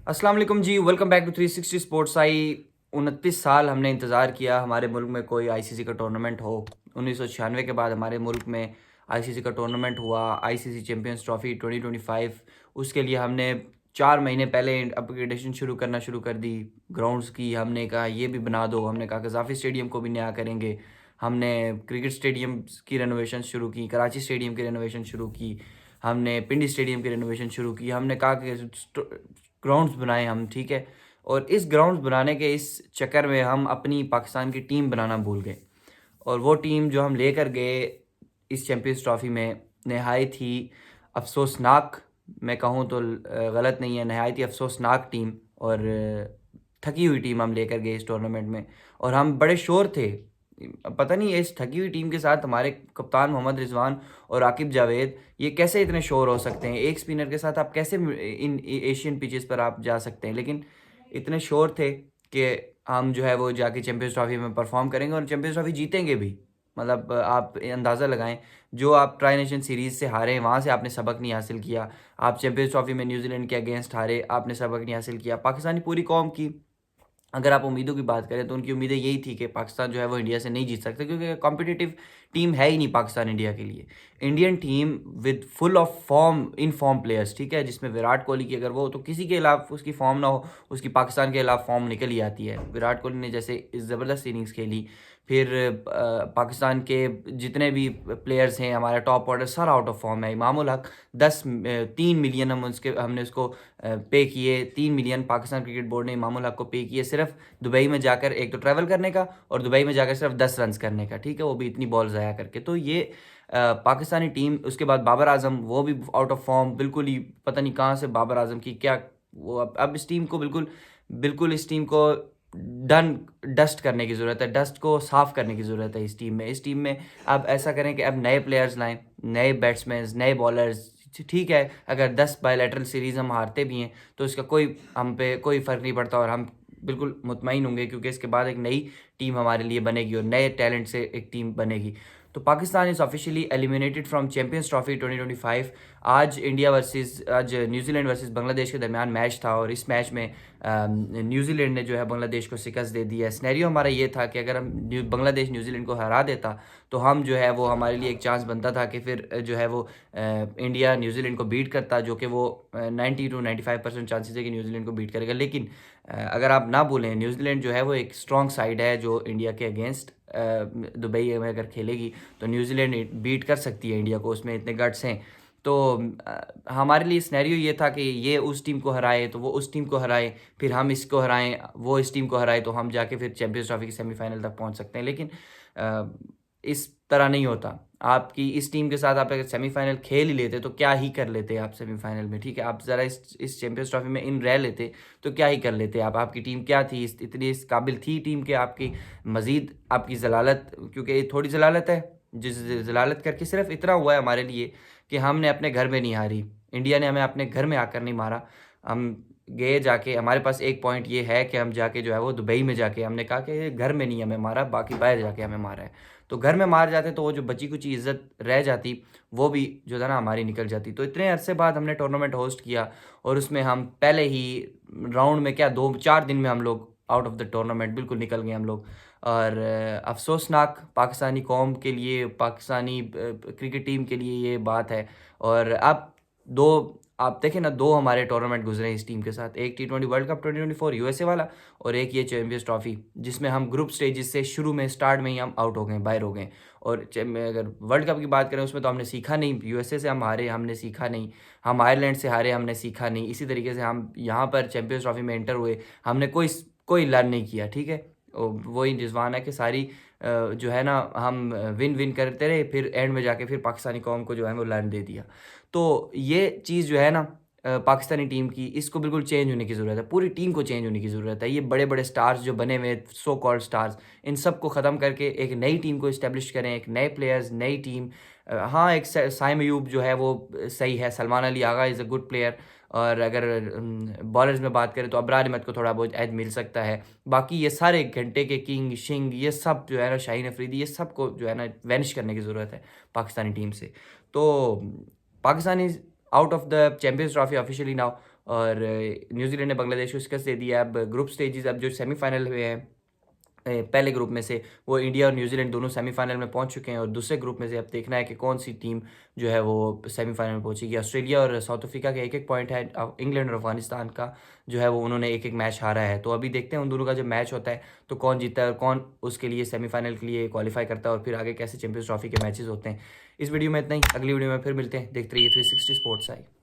अस्सलाम वालेकुम जी, welcome back to 360 sports. 29 साल हमने इंतज़ार किया हमारे मुल्क में कोई आईसीसी का टूर्नामेंट हो। 1996 के बाद हमारे मुल्क में आईसीसी का टूर्नामेंट हुआ, आईसीसी चैंपियंस ट्रॉफ़ी 2025। उसके लिए हमने 4 महीने पहले अपग्रेडेशन शुरू कर दी ग्राउंड्स की। हमने कहा ये भी बना दो, हमने कहा कज़ाफ़ी स्टेडियम को भी नया करेंगे। हमने क्रिकेट स्टेडियम की रेनोवेशन शुरू की, कराची स्टेडियम की रेनोवेशन शुरू की, हमने पिंडी स्टेडियम की रेनोवेशन शुरू की। हमने कहा कि ग्राउंड्स बनाए हम, ठीक है। और इस ग्राउंड्स बनाने के इस चक्कर में हम अपनी पाकिस्तान की टीम बनाना भूल गए। और वो टीम जो हम लेकर गए इस चैंपियंस ट्रॉफ़ी में, नहायत ही अफसोसनाक, मैं कहूँ तो गलत नहीं है, नहायत ही अफसोसनाक टीम और थकी हुई टीम हम लेकर गए इस टूर्नामेंट में। और हम बड़े शोर थे, पता नहीं इस थकी हुई टीम के साथ हमारे कप्तान मोहम्मद रिजवान और आकिब जावेद ये कैसे इतने शोर हो सकते हैं। एक स्पिनर के साथ आप कैसे इन एशियन पिचेस पर आप जा सकते हैं। लेकिन इतने शोर थे कि हम जो है वो जाके चैंपियंस ट्रॉफी में परफॉर्म करेंगे और चैंपियंस ट्रॉफी जीतेंगे भी। मतलब आप अंदाज़ा लगाएं, जो आप ट्राई नेशन सीरीज़ से हारे वहाँ से आपने सबक नहीं हासिल किया। आप चैंपियंस ट्रॉफी में न्यूजीलैंड के अगेंस्ट हारे, आपने सबक नहीं हासिल किया। पाकिस्तानी पूरी कौम की अगर आप उम्मीदों की बात करें तो उनकी उम्मीदें यही थी कि पाकिस्तान जो है वो इंडिया से नहीं जीत सकता, क्योंकि कॉम्पिटिटिव टीम है ही नहीं पाकिस्तान इंडिया के लिए। Indian team with full of form, in form players, ठीक है, जिसमें विराट कोहली की अगर वो तो किसी के खिलाफ उसकी फॉर्म ना हो, उसकी पाकिस्तान के खिलाफ फॉर्म निकल ही आती है। विराट कोहली ने जैसे इस ज़बरदस्त इनिंग्स खेली, फिर पाकिस्तान के जितने भी प्लेयर्स हैं, हमारा टॉप ऑर्डर सारा आउट ऑफ फॉर्म है। इमामुल हक 3 मिलियन हमने उसको पे किए। 3 मिलियन पाकिस्तान क्रिकेट बोर्ड ने इमामुल हक को पे किए सिर्फ दुबई में जाकर, एक तो ट्रैवल करने का और दुबई में जाकर सिर्फ 10 रन्स करने का, ठीक है, वो भी इतनी बॉल ज़ाया करके। तो ये पाकिस्तानी टीम, उसके बाद बाबर आजम वो भी आउट ऑफ फॉर्म, बिल्कुल ही पता नहीं कहाँ से बाबर आजम की क्या वो। अब इस टीम को बिल्कुल बिल्कुल इस टीम को डन डस्ट करने की ज़रूरत है, डस्ट को साफ़ करने की ज़रूरत है इस टीम में। इस टीम में अब ऐसा करें कि अब नए प्लेयर्स लाएं, नए बैट्समैन, नए बॉलर्स। ठीक है, अगर 10 बायलैटरल सीरीज़ हम हारते भी हैं तो इसका कोई हम पे कोई फ़र्क नहीं पड़ता और हम बिल्कुल मुतमईन होंगे, क्योंकि इसके बाद एक नई टीम हमारे लिए बनेगी और नए टैलेंट से एक टीम बनेगी। तो Pakistan is officially eliminated from champions trophy 2025। आज न्यूजीलैंड वर्सेस बांग्लादेश के दरमियान मैच था और इस मैच में न्यूजीलैंड ने जो है बांग्लादेश को शिकस्त दे दी है। सिनेरियो हमारा ये था कि अगर हम बांग्लादेश न्यूजीलैंड को हरा देता तो हम जो है वो हमारे लिए एक चांस बनता था कि फिर जो है वो इंडिया न्यूजीलैंड को बीट करता, जो कि वो 90 टू 95% चांसेस है कि न्यूजीलैंड को बीट करेगा। लेकिन अगर आप ना भूलें, न्यूजीलैंड जो है वो एक स्ट्रॉन्ग साइड है जो इंडिया के अगेंस्ट दुबई में अगर खेलेगी तो न्यूजीलैंड बीट कर सकती है इंडिया को, उसमें इतने गट्स हैं। तो हमारे लिए सिनेरियो ये था कि ये उस टीम को हराए तो वो उस टीम को हराए, फिर हम इसको हराएं, वो इस टीम को हराए, तो हम जाके फिर चैंपियंस ट्रॉफी के सेमीफाइनल तक पहुंच सकते हैं। लेकिन अ, इस तरह नहीं होता। आपकी इस टीम के साथ आप अगर सेमीफाइनल खेल ही लेते तो क्या ही कर लेते आप सेमीफाइनल में, ठीक है। आप ज़रा इस चैंपियंस ट्रॉफी में इन रह लेते तो क्या ही कर लेते आप। आपकी टीम क्या थी, इतनी इस काबिल थी टीम के आपकी मज़ीद आपकी ज़लालत, क्योंकि थोड़ी ज़लालत है, जिस ज़लालत करके सिर्फ इतना हुआ है हमारे लिए कि हमने अपने घर में नहीं हारी, इंडिया ने हमें अपने घर में आकर नहीं मारा। हम गए जाके, हमारे पास एक पॉइंट ये है कि हम जाके जो है वो दुबई में जाके हमने कहा कि घर में नहीं हमें मारा, बाकी बाहर जाके हमें मारा है। तो घर में मार जाते तो वो जो बची कुची इज़्ज़त रह जाती वो भी जो था ना हमारी निकल जाती। तो इतने अरसे बाद हमने टूर्नामेंट होस्ट किया और उसमें हम पहले ही राउंड में क्या 2-4 दिन में हम लोग आउट ऑफ द टूर्नामेंट बिल्कुल निकल गए हम लोग। और अफ़सोसनाक पाकिस्तानी कौम के लिए, पाकिस्तानी क्रिकेट टीम के लिए ये बात है। और अब दो आप देखें ना, 2 हमारे टूर्नामेंट गुजरे हैं इस टीम के साथ, एक T20 वर्ल्ड कप 2024 यूएसए वाला और एक ये चैंपियंस ट्रॉफी, जिसमें हम ग्रुप स्टेजेस से शुरू में स्टार्ट में ही हम आउट हो गए, बाहर हो गए। और अगर वर्ल्ड कप की बात करें उसमें तो हमने सीखा नहीं, यूएसए से हम हारे, हमने सीखा नहीं। हम आयरलैंड से हारे, हमने सीखा नहीं। इसी तरीके से हम यहाँ पर चैंपियंस ट्रॉफी में एंटर हुए, हमने कोई लर्न नहीं किया, ठीक है। वही रिजवान है कि सारी जो है ना हम विन विन करते रहे, फिर एंड में जाके फिर पाकिस्तानी कौम को जो है वो लर्न दे दिया। तो ये चीज़ जो है ना पाकिस्तानी टीम की, इसको बिल्कुल चेंज होने की ज़रूरत है, पूरी टीम को चेंज होने की ज़रूरत है। ये बड़े-बड़े स्टार्स जो बने हुए सो कॉल्ड स्टार्स, इन सब को ख़त्म करके एक नई टीम को इस्टेब्लिश करें, एक नए प्लेयर्स, नई टीम। हाँ, एक साइम अयूब जो है वो सही है, Salman Ali Agha is a good player. और अगर बॉलर्स में बात करें तो अबरार अहमद को थोड़ा बहुत एज मिल सकता है। बाकी ये सारे घंटे के किंग, शिंग, ये सब जो है ना, शाहीन अफरीदी, ये सब को जो है ना वैनिश करने की ज़रूरत है पाकिस्तानी टीम से। तो Pakistan is out of the champions trophy officially now. और न्यूजीलैंड ने बांग्लादेश को शिकस्त दे दिया। अब ग्रुप स्टेजेस, अब जो सेमीफाइनल हुए हैं पहले ग्रुप में से, वो इंडिया और न्यूजीलैंड दोनों सेमीफाइनल में पहुंच चुके हैं, और दूसरे ग्रुप में से अब देखना है कि कौन सी टीम जो है वो सेमीफाइनल में पहुंचेगी। ऑस्ट्रेलिया और साउथ अफ्रीका के एक एक पॉइंट है, इंग्लैंड और अफगानिस्तान का जो है वो उन्होंने एक एक मैच हारा है। तो अभी देखते हैं उन दोनों का जब मैच होता है तो कौन जीतता है और कौन उसके लिए सेमीफाइनल के लिए क्वालिफाई करता है, और फिर आगे कैसे चैंपियंस ट्रॉफी के मैचेस होते हैं। इस वीडियो में इतना ही, अगली वीडियो में फिर मिलते हैं। देखते रहिए 360 स्पोर्ट्स आई।